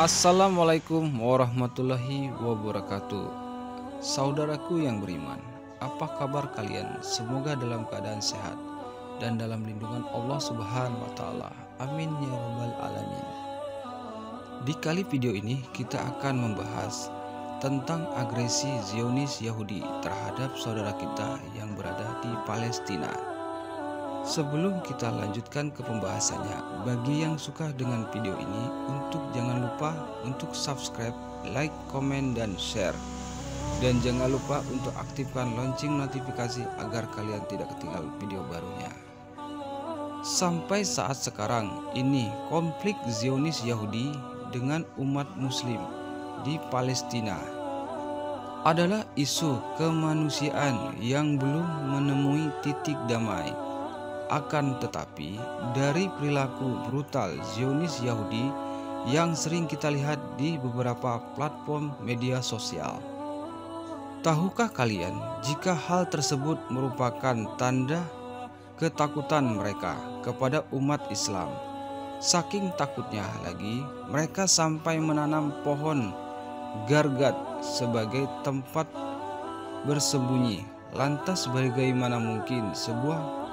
Assalamualaikum warahmatullahi wabarakatuh. Saudaraku yang beriman, apa kabar kalian? Semoga dalam keadaan sehat dan dalam lindungan Allah Subhanahu wa taala. Amin ya rabbal alamin. Di kali video ini kita akan membahas tentang agresi Zionis Yahudi terhadap saudara kita yang berada di Palestina. Sebelum kita lanjutkan ke pembahasannya, bagi yang suka dengan video ini, jangan lupa untuk subscribe, like, komen, dan share. Dan jangan lupa untuk aktifkan lonceng notifikasi agar kalian tidak ketinggalan video barunya. Sampai saat sekarang ini, konflik Zionis Yahudi dengan umat muslim di Palestina adalah isu kemanusiaan yang belum menemui titik damai. Akan tetapi, dari perilaku brutal Zionis Yahudi yang sering kita lihat di beberapa platform media sosial, tahukah kalian jika hal tersebut merupakan tanda ketakutan mereka kepada umat Islam? Saking takutnya lagi, mereka sampai menanam pohon gargat sebagai tempat bersembunyi. Lantas bagaimana mungkin sebuah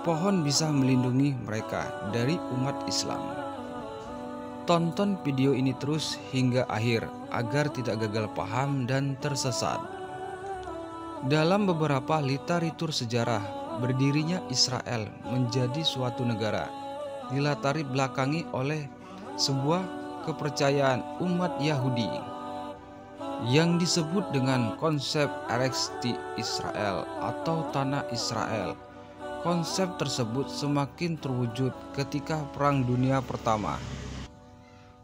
pohon bisa melindungi mereka dari umat Islam? Tonton video ini terus hingga akhir agar tidak gagal paham dan tersesat. Dalam beberapa literatur sejarah, berdirinya Israel menjadi suatu negara dilatari belakangi oleh sebuah kepercayaan umat Yahudi yang disebut dengan konsep Eretz Israel atau Tanah Israel. Konsep tersebut semakin terwujud ketika Perang Dunia Pertama.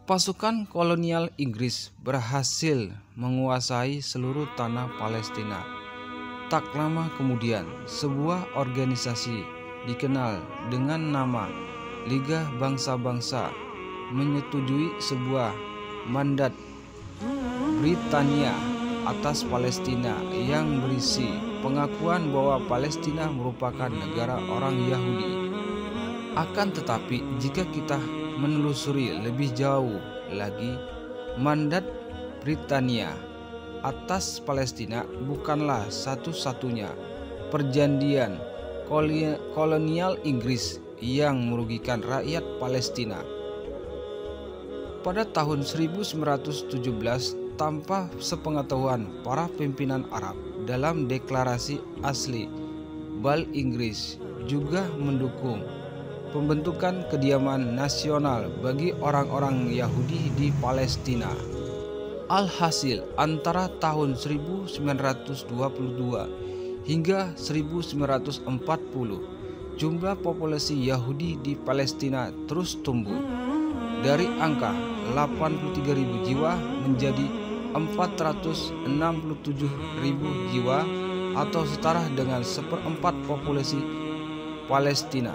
Pasukan kolonial Inggris berhasil menguasai seluruh tanah Palestina. Tak lama kemudian, sebuah organisasi dikenal dengan nama Liga Bangsa-Bangsa menyetujui sebuah mandat Britania atas Palestina yang berisi pengakuan bahwa Palestina merupakan negara orang Yahudi. Akan tetapi, jika kita menelusuri lebih jauh lagi, mandat Britania atas Palestina bukanlah satu-satunya perjanjian kolonial Inggris yang merugikan rakyat Palestina. Pada tahun 1917, tanpa sepengetahuan para pimpinan Arab, dalam deklarasi asli Bal Inggris juga mendukung pembentukan kediaman nasional bagi orang-orang Yahudi di Palestina. Alhasil, antara tahun 1922 hingga 1940, jumlah populasi Yahudi di Palestina terus tumbuh dari angka 83.000 jiwa menjadi 467.000 jiwa atau setara dengan 1/4 populasi Palestina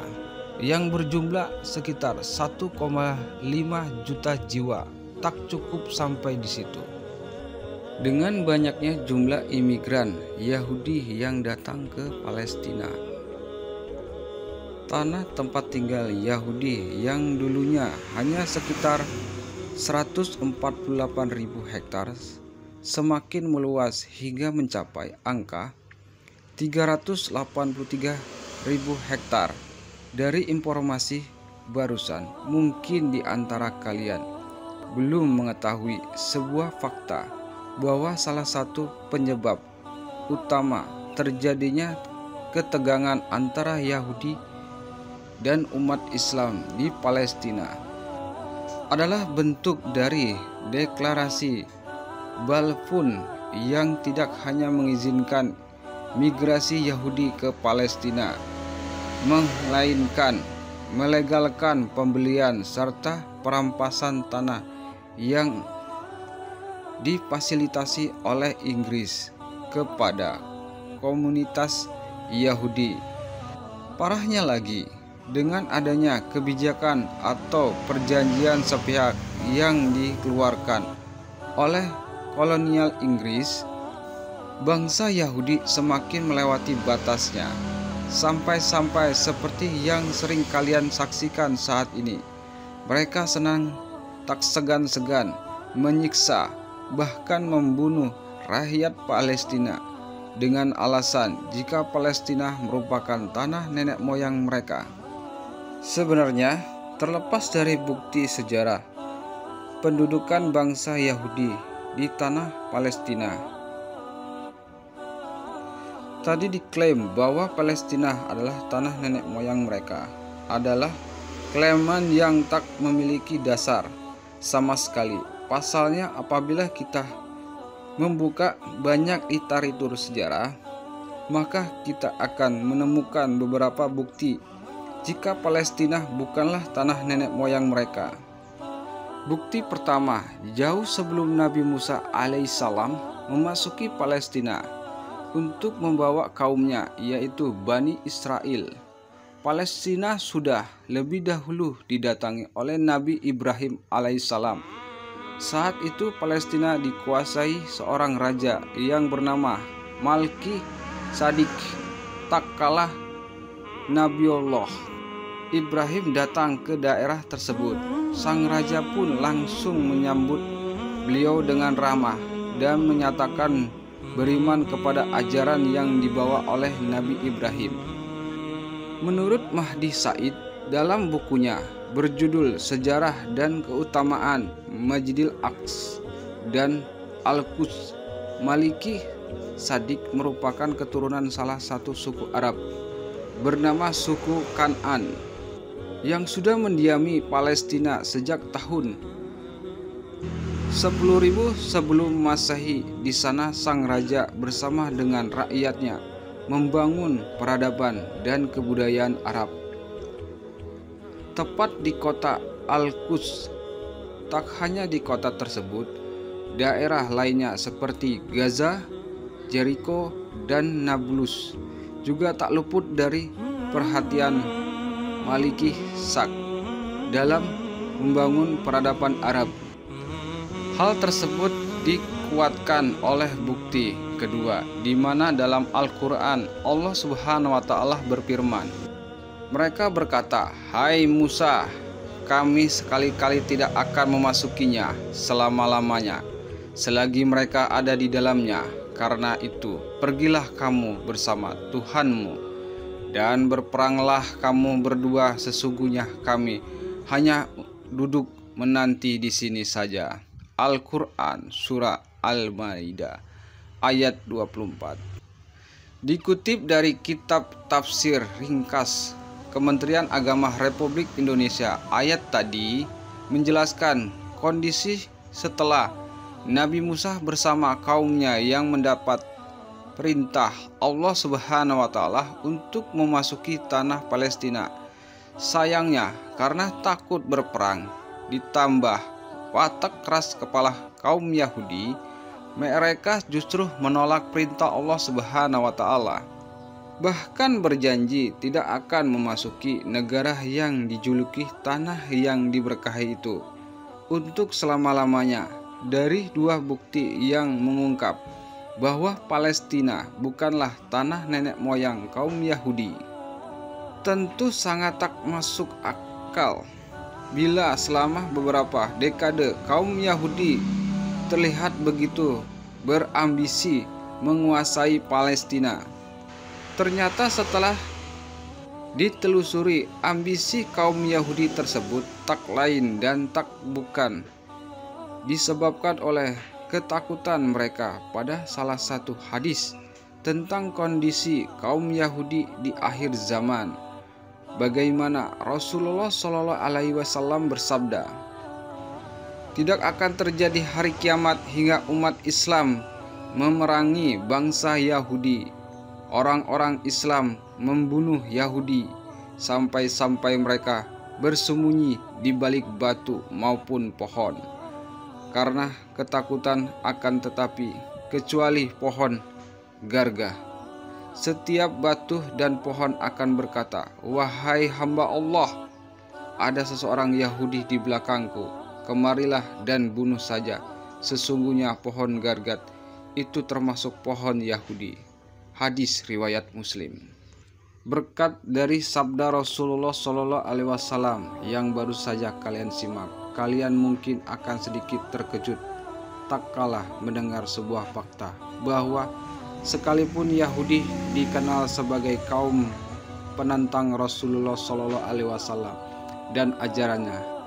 yang berjumlah sekitar 1,5 juta jiwa. Tak cukup sampai di situ. Dengan banyaknya jumlah imigran Yahudi yang datang ke Palestina, tanah tempat tinggal Yahudi yang dulunya hanya sekitar 148.000 hektar semakin meluas hingga mencapai angka 383.000 hektar. Dari informasi barusan, mungkin di antara kalian belum mengetahui sebuah fakta bahwa salah satu penyebab utama terjadinya ketegangan antara Yahudi dan umat Islam di Palestina adalah bentuk dari deklarasi Balfour yang tidak hanya mengizinkan migrasi Yahudi ke Palestina, melainkan melegalkan pembelian serta perampasan tanah yang difasilitasi oleh Inggris kepada komunitas Yahudi. Parahnya lagi, dengan adanya kebijakan atau perjanjian sepihak yang dikeluarkan oleh kolonial Inggris, bangsa Yahudi semakin melewati batasnya. Sampai-sampai seperti yang sering kalian saksikan saat ini, mereka senang tak segan-segan menyiksa bahkan membunuh rakyat Palestina dengan alasan jika Palestina merupakan tanah nenek moyang mereka. Sebenarnya, terlepas dari bukti sejarah pendudukan bangsa Yahudi di tanah Palestina, tadi diklaim bahwa Palestina adalah tanah nenek moyang mereka adalah klaiman yang tak memiliki dasar sama sekali. Pasalnya, apabila kita membuka banyak literatur sejarah, maka kita akan menemukan beberapa bukti jika Palestina bukanlah tanah nenek moyang mereka. Bukti pertama, jauh sebelum Nabi Musa alaihissalam memasuki Palestina untuk membawa kaumnya, yaitu Bani Israel, Palestina sudah lebih dahulu didatangi oleh Nabi Ibrahim alaihissalam. Saat itu Palestina dikuasai seorang raja yang bernama Malki Sadik. Tak kalah Nabiullah Ibrahim datang ke daerah tersebut, sang raja pun langsung menyambut beliau dengan ramah dan menyatakan beriman kepada ajaran yang dibawa oleh Nabi Ibrahim. Menurut Mahdi Said dalam bukunya berjudul Sejarah dan Keutamaan Masjidil Aqsa dan Al-Quds, Malki Sadik merupakan keturunan salah satu suku Arab bernama suku Kan'an yang sudah mendiami Palestina sejak tahun 10.000 sebelum Masehi. Di sana sang raja bersama dengan rakyatnya membangun peradaban dan kebudayaan Arab. Tepat di kota Al-Quds, tak hanya di kota tersebut, daerah lainnya seperti Gaza, Jericho, dan Nablus juga tak luput dari perhatian Malki Sadik dalam membangun peradaban Arab. Hal tersebut dikuatkan oleh bukti kedua, di mana dalam Al-Quran Allah Subhanahu wa Ta'ala berfirman, mereka berkata, "Hai Musa, kami sekali-kali tidak akan memasukinya selama-lamanya selagi mereka ada di dalamnya. Karena itu, pergilah kamu bersama Tuhanmu dan berperanglah kamu berdua. Sesungguhnya kami hanya duduk menanti di sini saja." Al-Quran Surah Al-Maidah ayat 24. Dikutip dari kitab tafsir ringkas Kementerian Agama Republik Indonesia, ayat tadi menjelaskan kondisi setelah Nabi Musa bersama kaumnya yang mendapat perintah Allah Subhanahu wa Ta'ala untuk memasuki tanah Palestina. Sayangnya, karena takut berperang ditambah watak keras kepala kaum Yahudi, mereka justru menolak perintah Allah Subhanahu wa Ta'ala. Bahkan berjanji tidak akan memasuki negara yang dijuluki tanah yang diberkahi itu untuk selama-lamanya. Dari dua bukti yang mengungkap bahwa Palestina bukanlah tanah nenek moyang kaum Yahudi, tentu sangat tak masuk akal bila selama beberapa dekade kaum Yahudi terlihat begitu berambisi menguasai Palestina. Ternyata setelah ditelusuri, ambisi kaum Yahudi tersebut tak lain dan tak bukan disebabkan oleh ketakutan mereka pada salah satu hadis tentang kondisi kaum Yahudi di akhir zaman. Bagaimana Rasulullah Shallallahu Alaihi Wasallam bersabda, "Tidak akan terjadi hari kiamat hingga umat Islam memerangi bangsa Yahudi. Orang-orang Islam membunuh Yahudi sampai-sampai mereka bersembunyi di balik batu maupun pohon karena ketakutan, akan tetapi kecuali pohon garga. Setiap batu dan pohon akan berkata, 'Wahai hamba Allah, ada seseorang Yahudi di belakangku. Kemarilah dan bunuh saja. Sesungguhnya pohon gargat itu termasuk pohon Yahudi.'" Hadis riwayat Muslim. Berkat dari sabda Rasulullah Shallallahu Alaihi Wasallam yang baru saja kalian simak, kalian mungkin akan sedikit terkejut tak kalah mendengar sebuah fakta bahwa sekalipun Yahudi dikenal sebagai kaum penantang Rasulullah Shallallahu Alaihi Wasallam dan ajarannya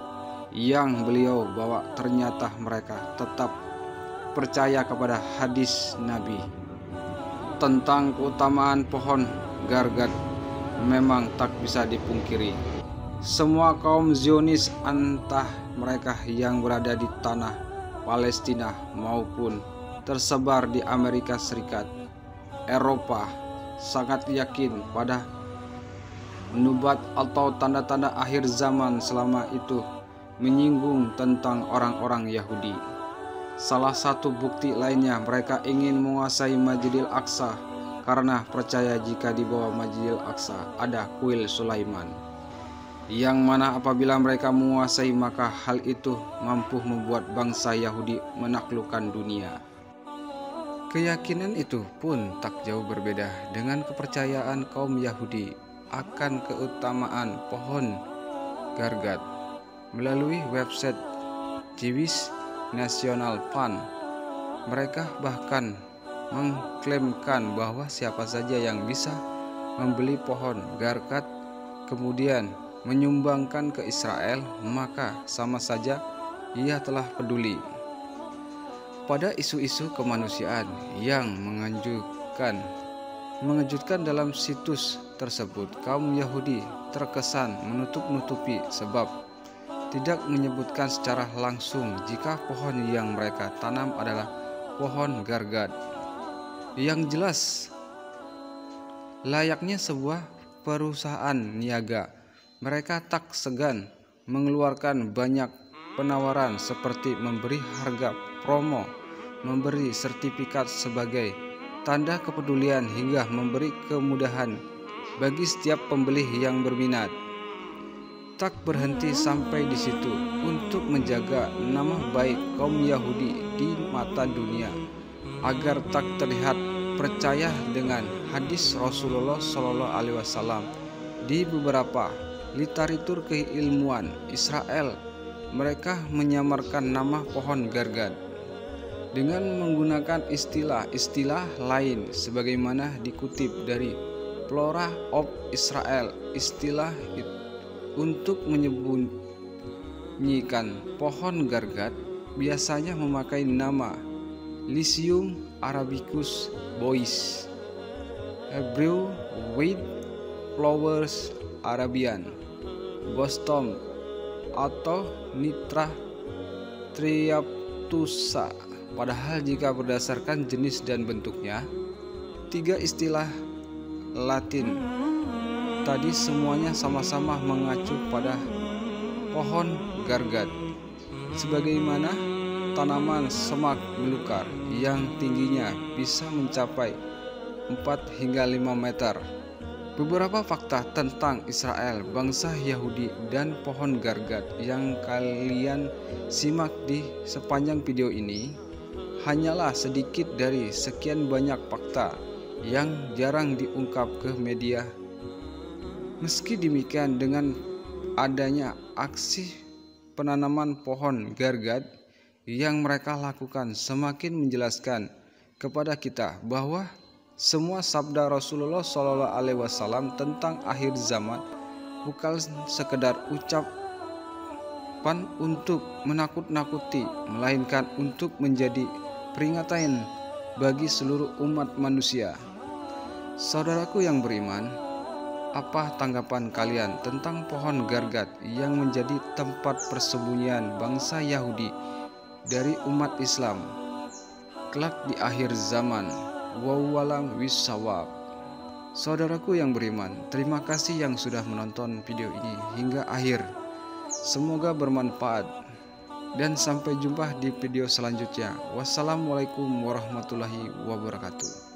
yang beliau bawa, ternyata mereka tetap percaya kepada hadis Nabi tentang keutamaan pohon gargat. Memang tak bisa dipungkiri, semua kaum Zionis, entah mereka yang berada di tanah Palestina maupun tersebar di Amerika Serikat, Eropa, sangat yakin pada nubuat atau tanda-tanda akhir zaman selama itu menyinggung tentang orang-orang Yahudi. Salah satu bukti lainnya, mereka ingin menguasai Masjidil Aqsa karena percaya jika di bawah Masjidil Aqsa ada kuil Sulaiman, yang mana apabila mereka menguasai maka hal itu mampu membuat bangsa Yahudi menaklukkan dunia. Keyakinan itu pun tak jauh berbeda dengan kepercayaan kaum Yahudi akan keutamaan pohon gargat. Melalui website Jewish National Fund, mereka bahkan mengklaimkan bahwa siapa saja yang bisa membeli pohon gargat kemudian menyumbangkan ke Israel, maka sama saja ia telah peduli pada isu-isu kemanusiaan yang mengejutkan. Dalam situs tersebut, kaum Yahudi terkesan menutup-nutupi sebab tidak menyebutkan secara langsung jika pohon yang mereka tanam adalah pohon gargat. Yang jelas, layaknya sebuah perusahaan niaga, mereka tak segan mengeluarkan banyak penawaran seperti memberi harga promo, memberi sertifikat sebagai tanda kepedulian, hingga memberi kemudahan bagi setiap pembeli yang berminat. Tak berhenti sampai di situ, untuk menjaga nama baik kaum Yahudi di mata dunia agar tak terlihat percaya dengan hadis Rasulullah Shallallahu Alaihi Wasallam, di beberapa literatur keilmuan Israel mereka menyamarkan nama pohon gargat dengan menggunakan istilah-istilah lain sebagaimana dikutip dari Flora of Israel. Istilah itu untuk menyembunyikan pohon gargat biasanya memakai nama Lycium arabicus bois, Hebrew White Flowers Arabian, Boston atau Nitra triaptusa. Padahal jika berdasarkan jenis dan bentuknya, tiga istilah Latin tadi semuanya sama-sama mengacu pada pohon gargat, sebagaimana tanaman semak belukar yang tingginya bisa mencapai 4 hingga 5 meter. Beberapa fakta tentang Israel, bangsa Yahudi, dan pohon gargat yang kalian simak di sepanjang video ini hanyalah sedikit dari sekian banyak fakta yang jarang diungkap ke media. Meski demikian, dengan adanya aksi penanaman pohon gargat yang mereka lakukan semakin menjelaskan kepada kita bahwa semua sabda Rasulullah Shallallahu Alaihi Wasallam tentang akhir zaman bukan sekedar ucapan untuk menakut-nakuti, melainkan untuk menjadi peringatan bagi seluruh umat manusia. Saudaraku yang beriman, apa tanggapan kalian tentang pohon gargat yang menjadi tempat persembunyian bangsa Yahudi dari umat Islam kelak di akhir zaman? Wallahualam bissawab. Saudaraku yang beriman, terima kasih yang sudah menonton video ini hingga akhir. Semoga bermanfaat dan sampai jumpa di video selanjutnya. Wassalamualaikum warahmatullahi wabarakatuh.